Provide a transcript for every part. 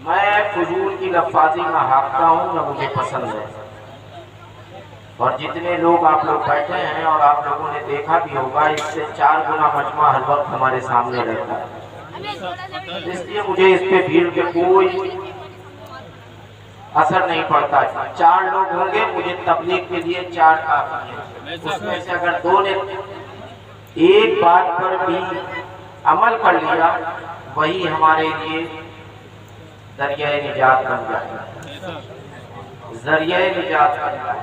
मैं फजूल की लफ्ज़ाजी में हाँकता हूँ न मुझे पसंद है। और जितने लोग आप लोग बैठे हैं और आप लोगों ने देखा भी होगा, इससे 4 गुना मजमा हर वक्त हमारे सामने रहता है। इसलिए मुझे इस पे भीड़ के कोई असर नहीं पड़ता। 4 लोग होंगे, मुझे तबलीग के लिए 4 काफी है। उसमें से अगर 2 ने एक बात पर भी अमल कर लिया, वही हमारे लिए ज़रिया निजात बन जाए, ज़रिया निजात बन जाए।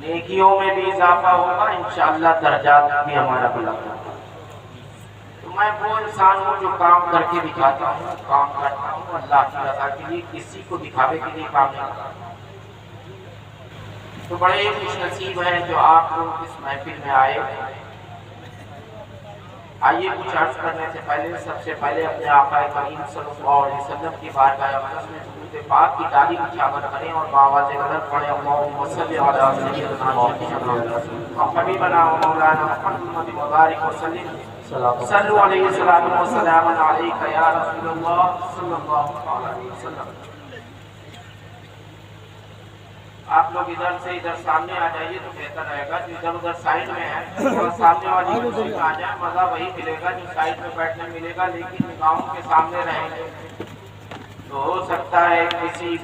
नेकियों में भी इजाफा होगा, इंशाअल्लाह दर्जात भी हमारा बुलंद होगा। तो मैं वो इंसान हूँ जो काम करके दिखाता हूँ, काम करता हूँ अल्लाह की रज़ा के लिए, किसी को दिखावे के लिए काम नहीं करता। तो बड़े खुशनसीब हैं जो आप लोग इस महफिल में आए। आइए कुछ अर्ज करने से पहले सबसे पहले अपने आका करीम सल्लल्लाहु अलैहि वसल्लम की बारगाह अक़दस में दुरूद पाक की तारीफ उजागर करें और बावाज़ गलत पढ़े अल्लाहुम्मा सल्लि अला सय्यिदिना मुहम्मद और हबीबना व मौलाना मुहम्मद मुबारक व सल्लिम सल्लु अलैहि सलातु व सलाम अलैका या रसूलल्लाह सल्लल्लाहु अलैहि वसल्लम। आप लोग इधर से इधर सामने आ जाइए तो बेहतर रहेगा। जो इधर उधर साइड में है थोड़ा सामने वाली कुर्सी में आ जाए, मजा वही मिलेगा जो साइड में बैठने मिलेगा। लेकिन निगाहों के सामने रहेंगे तो हो सकता है किसी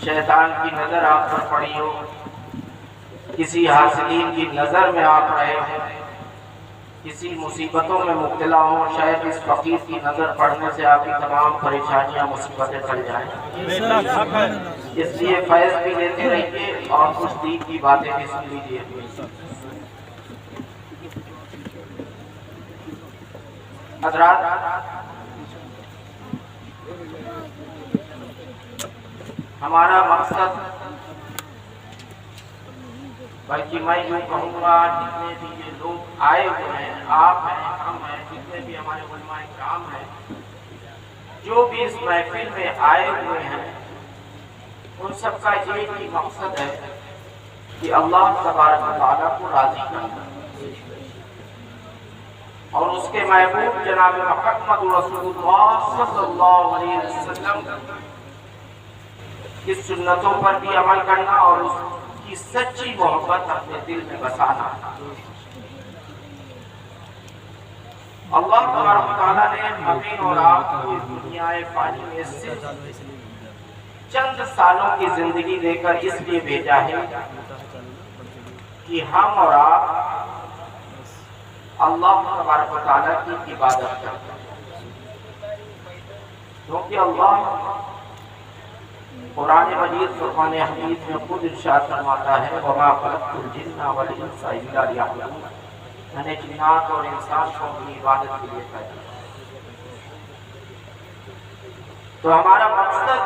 शैतान की नजर आप पर पड़ी हो, किसी हासिलीन की नजर में आप रहे हो, किसी मुसीबतों में मुब्तला हो। शायद इस फकीर की नजर पड़ने से आपकी तमाम परेशानियां मुसीबतें टल जाएं। इसलिए फैज़ भी लेते रहिए और कुछ दीन की बातें भी सुन लीजिए। हज़रात, हमारा मकसद, बल्कि मैं यूँ कहूँगा जितने भी ये लोग आए हुए हैं, आप हैं, हम हैं, जितने भी हमारे उलमाए किराम हैं, जो भी इस महफिल में आए हुए हैं, उन सबका ये ही मकसद है कि अल्लाह तबारक व तआला को राज़ी करना और उसके महबूब जनाब मुहम्मद रसूलुल्लाह सल्लल्लाहु अलैहि वसल्लम की सुन्नतों पर भी अमल करना और उसकी सच्ची मोहब्बत अपने दिल में बसाना। अल्लाह तबारक व तआला ने हमें और आपको इस दुनियाए फानी में सिर्फ चंद सालों की जिंदगी देकर इसलिए भेजा है कि हम और आप अल्लाह तबारक व तआला की इबादत करें। क्योंकि अल्लाह कुरान मजीद फुरकान हमीद में खुद इरशाद फरमाता है, वमा खलक़तुल जिन्ना वल इंसा इल्ला लियअबुदून, मैंने जिन्नात और इंसान को अपनी इबादत के लिए पैदा किया। तो हमारा मकसद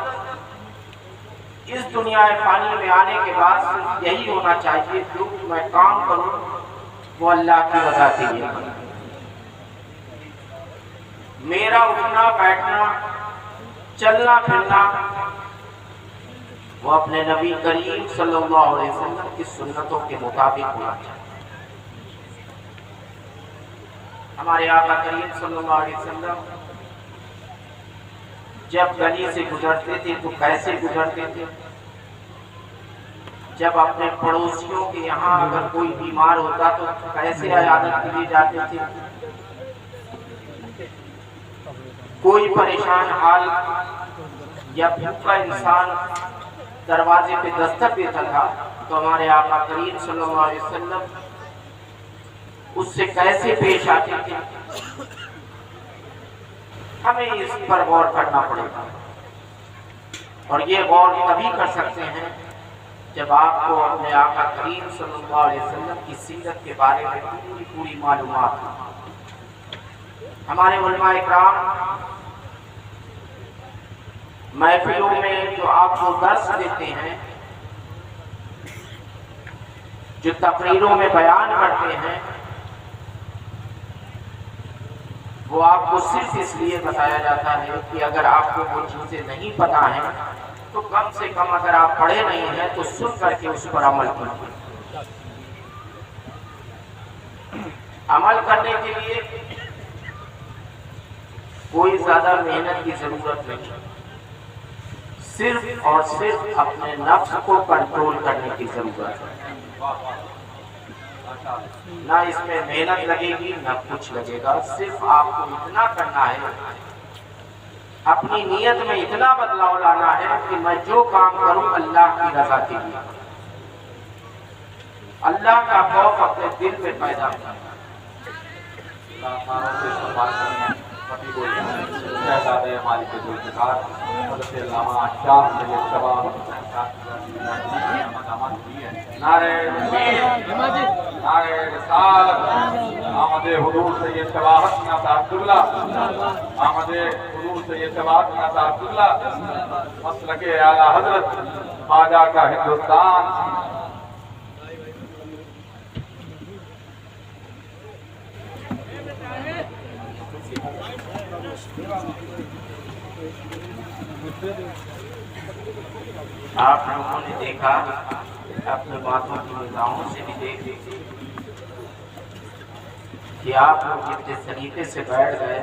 इस दुनिया फानी में आने के बाद सिर्फ यही होना चाहिए, जो मैं काम करूं वो अल्लाह की रज़ा के लिए करूं। मेरा उठना बैठना चलना फिरना वो अपने नबी करीम सल्लल्लाहु अलैहि वसल्लम की सुन्नतों के मुताबिक होना चाहिए। हमारे आका करीम सल्लल्लाहु अलैहि वसल्लम जब गली से गुजरते थे तो कैसे गुजरते थे? जब अपने पड़ोसियों के यहाँ अगर कोई बीमार होता तो कैसे इयादत के लिए जाते थे? कोई परेशान हाल या भूखा इंसान दरवाजे पे दस्तक देता था तो हमारे आका करीम सल्लल्लाहु अलैहि वसल्लम उससे कैसे पेश आते थे? हमें इस पर गौर करना पड़ेगा और ये गौर तभी कर सकते हैं जब आपको अपने आका करीम सल्लल्लाहु अलैहि वसल्लम की सीरत के बारे में पूरी मालूमात हो। हमारे उलमाए किराम महफिलों में जो आपको दर्स देते हैं, जो तकरीरों में बयान करते हैं, वो आपको सिर्फ इसलिए बताया जाता है कि अगर आपको वो चीज़ें नहीं पता है तो कम से कम अगर आप पढ़े नहीं हैं तो सुन करके उस पर अमल कीजिए। अमल करने के लिए कोई ज्यादा मेहनत की जरूरत नहीं, सिर्फ और सिर्फ अपने नफ्स को कंट्रोल करने की जरूरत है। ना इसमें मेहनत लगेगी ना कुछ लगेगा, सिर्फ आपको इतना करना है, अपनी नीयत में इतना बदलाव लाना है कि मैं जो काम करूं अल्लाह की रजा के लिए, अल्लाह का खौफ अपने दिल में पैदा करना। मसलके आला हजरत ख्वाजा का हिंदुस्तान। आप लोगों ने देखा, अपनी बातों की निगाहों से भी देख कि आप लोग जितने तरीके से बैठ गए,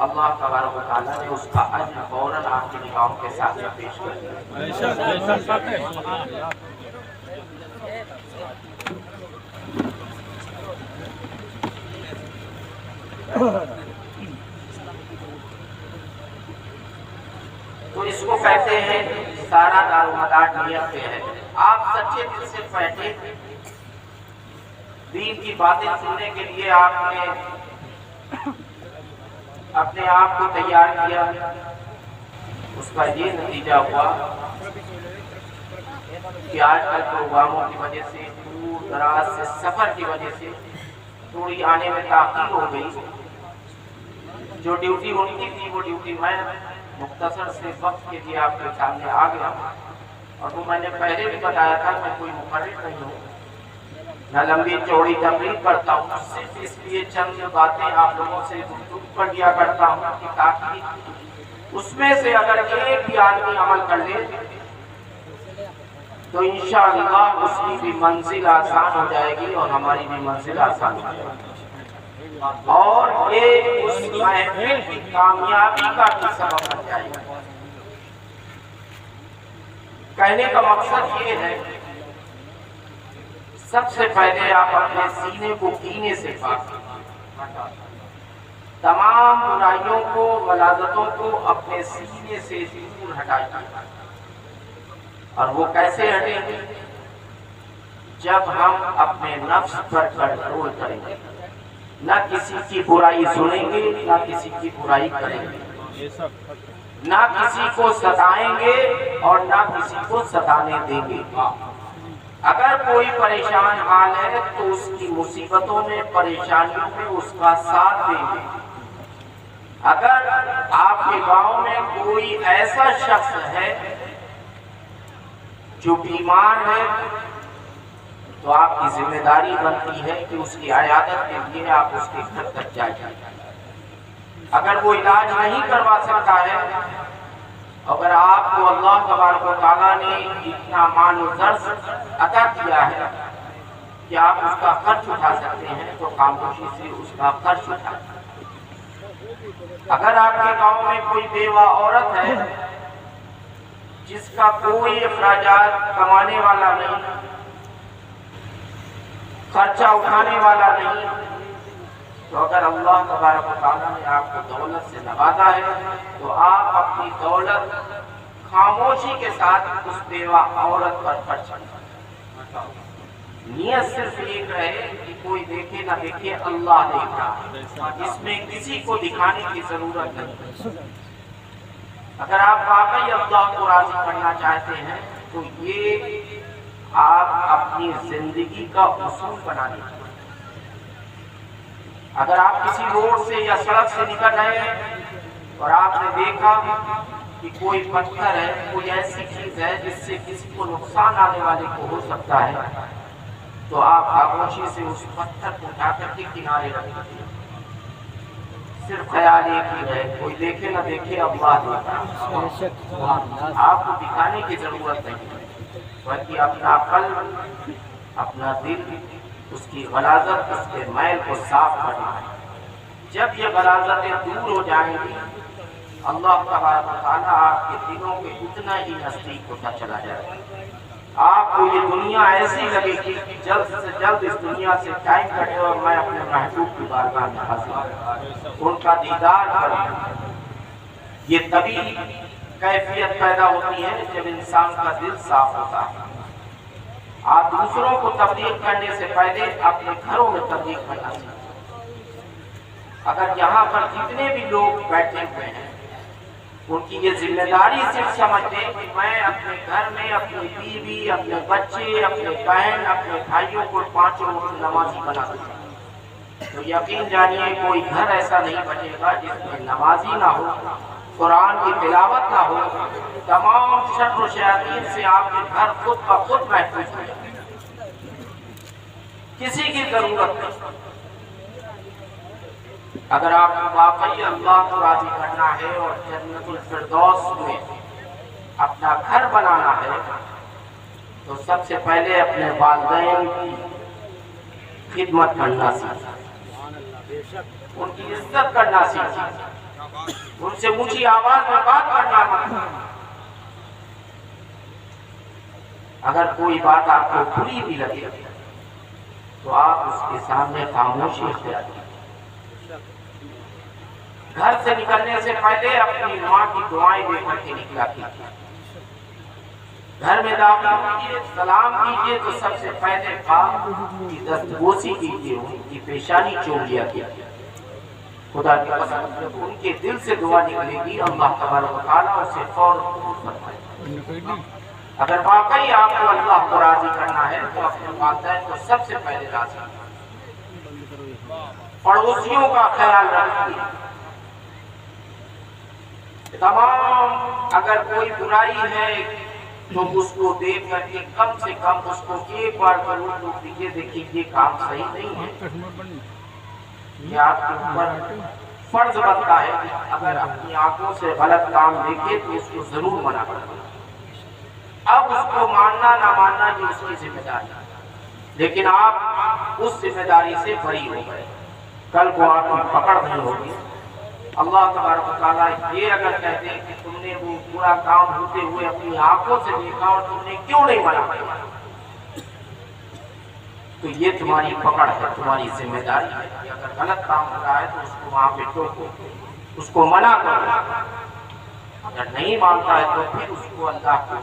अल्लाह तबारक व तआला ने उसका अज्र फौरन आपकी निगाहों के सामने पेश कर दिया। तो इसको कहते हैं सारा दारोमदार नियत पे है। आप सच्चे दिल से बैठे, दीन की बातें सुनने के लिए आपने अपने आप को तैयार किया, उसका ये नतीजा हुआ कि आजकल प्रोग्रामों की वजह से, दूर दराज से सफर की वजह से थोड़ी आने में ताख़ीर हो गई। जो ड्यूटी उनकी थी वो ड्यूटी मैं मुख्तसर से वक्त के लिए आपके सामने आ गया। और वो मैंने पहले भी बताया था, मैं कोई मुखर्रिर नहीं हूँ, न लंबी चौड़ी तकरीर करता हूँ, सिर्फ इसलिए चंद बातें आप लोगों से गुफ्तगू कर दिया करता हूँ कि ताकि उसमें से अगर एक भी आदमी अमल कर ले तो इंशाअल्लाह उसकी भी मंजिल आसान हो जाएगी और हमारी भी मंजिल आसान हो जाएगी, और ये उस महफिल की कामयाबी का भी सबब बन जाएगा। कहने का मकसद ये है, सबसे पहले आप अपने सीने को कीने से पाक कीजिए, तमाम बुराइयों को, गलाजतों को अपने सीने से दूर हटाइए। और वो कैसे हटेंगे? जब हम अपने नफ्स पर कंट्रोल करेंगे, ना किसी की बुराई सुनेंगे, ना किसी की बुराई करेंगे, ना किसी को सताएंगे और ना किसी को सताने देंगे। अगर कोई परेशान हाल है तो उसकी मुसीबतों में, परेशानियों में उसका साथ देंगे। अगर आपके गांव में कोई ऐसा शख्स है जो बीमार है तो आपकी जिम्मेदारी बनती है कि उसकी इयादत के लिए आप उसके घर तक जाइए। अगर वो इलाज नहीं करवा सकता है, अगर आपको अल्लाह तबारक व तआला ने इतना माल ज़र्ज़ अता किया है कि आप उसका खर्च उठा सकते हैं तो खामोशी से उसका खर्च उठाएं। अगर आपके गांव में कोई बेवा औरत है जिसका कोई अखराजात कमाने वाला नहीं, खर्चा उठाने वाला नहीं, तो अगर अल्लाह तबारक व तआला ने आपको दौलत से नवाजा है तो आप अपनी दौलत खामोशी के साथ उस बेवा औरत पर खर्च करें। नियत सिर्फ एक रहे कि कोई देखे ना देखे, अल्लाह देख रहा है, इसमें किसी को दिखाने की जरूरत नहीं। अगर आप वाकई अल्लाह को राजी करना चाहते हैं तो ये आप अपनी जिंदगी का उसूल बना लीजिए। अगर आप किसी रोड से या सड़क से निकल रहे हैं और आपने देखा कि कोई पत्थर है, कोई ऐसी चीज है जिससे किसी को नुकसान आने वाले को हो सकता है, तो आप खामोशी से उस पत्थर को उठा करके किनारे रख दीजिए। सिर्फ ख्याल एक ही है, कोई देखे ना देखे, अल्लाह देखता है। आपको दिखाने की जरूरत नहीं, बल्कि अपना कल्ब, अपना दिल, उसकी गलाजत, उसके मैल को साफ करना है। जब ये गलाजतें दूर हो जाएंगी अल्लाह तबारक व तआला आपके दिलों के उतना ही नजदीक होता चला जाएगा। आपको ये दुनिया ऐसी लगेगी कि जल्द से जल्द इस दुनिया से टाइम कटे और मैं अपने महबूब की बारगाह में हाजिर उनका दीदार करूं। ये तभी कैफियत पैदा होती है जब इंसान का दिल साफ होता है। आप दूसरों को तबलीग करने से पहले अपने घरों में तबलीग करना चाहिए। अगर यहाँ पर जितने भी लोग बैठे हुए हैं उनकी ये जिम्मेदारी सिर्फ समझ लें कि मैं अपने घर में अपनी बीवी, अपने बच्चे, अपने बहन, अपने भाइयों को 5 वक्त नमाजी बना दूं, तो यकीन जानिए कोई घर ऐसा नहीं बचेगा जिसमें नमाजी ना हो, कुरान की तिलावत ना हो। तमाम शर व शयातीन से आपके घर खुद ब खुद महफूज हो जाए, किसी की जरूरत नहीं। अगर आपको वाकई अल्लाह को राजी करना है और जन्नतुल फिरदौस में अपना घर बनाना है तो सबसे पहले अपने वालिदैन की खिदमत करना सीखिए, उनकी इज्जत करना सीखिए, उनसे ऊंची आवाज में बात करना मत। अगर कोई बात आपको बुरी भी लगे तो आप उसके सामने खामोशी इख्तियार कीजिए। घर से निकलने से पहले अपनी माँ की दुआएं लेकर के निकला कीजिए। घर में दाखिल कीजिए, सलाम कीजिए तो सबसे पहले की दस्तबोसी कीजिए, उनकी पेशानी चूम लिया कीजिए। खुदा की कसम उनके दिल से दुआ निकलेगी, अल्लाह तबारक व तआला उसे फौरन कबूल फरमाएगा। अगर वाकई आपको अल्लाह को राजी करना है तो अपने वालिदैन को सबसे पहले राजी, पड़ोसियों का ख्याल रखिए। तमाम अगर कोई बुराई है तो उसको देख करके कम से कम उसको एक बार जरूर तो दीजिए, देखिए ये काम सही नहीं है। ये आपके ऊपर फर्ज बनता है कि अगर अपनी आंखों से गलत काम देखे तो उसको जरूर मना करें। अब उसको मानना ना मानना ये उसकी जिम्मेदारी है, लेकिन आप उस जिम्मेदारी से बरी हो गए, कल को आपकी पकड़ नहीं होगी। अल्लाह तबारक व तआला ये अगर कहते हैं कि तुमने वो पूरा काम होते हुए अपनी आंखों से देखा और तुमने क्यों नहीं मना किया, तो ये तुम्हारी पकड़ है, तुम्हारी जिम्मेदारी है कि अगर गलत काम हो रहा है तो उसको वहां पे टोको, उसको मना करो। अगर नहीं मानता है तो फिर उसको अल्लाह को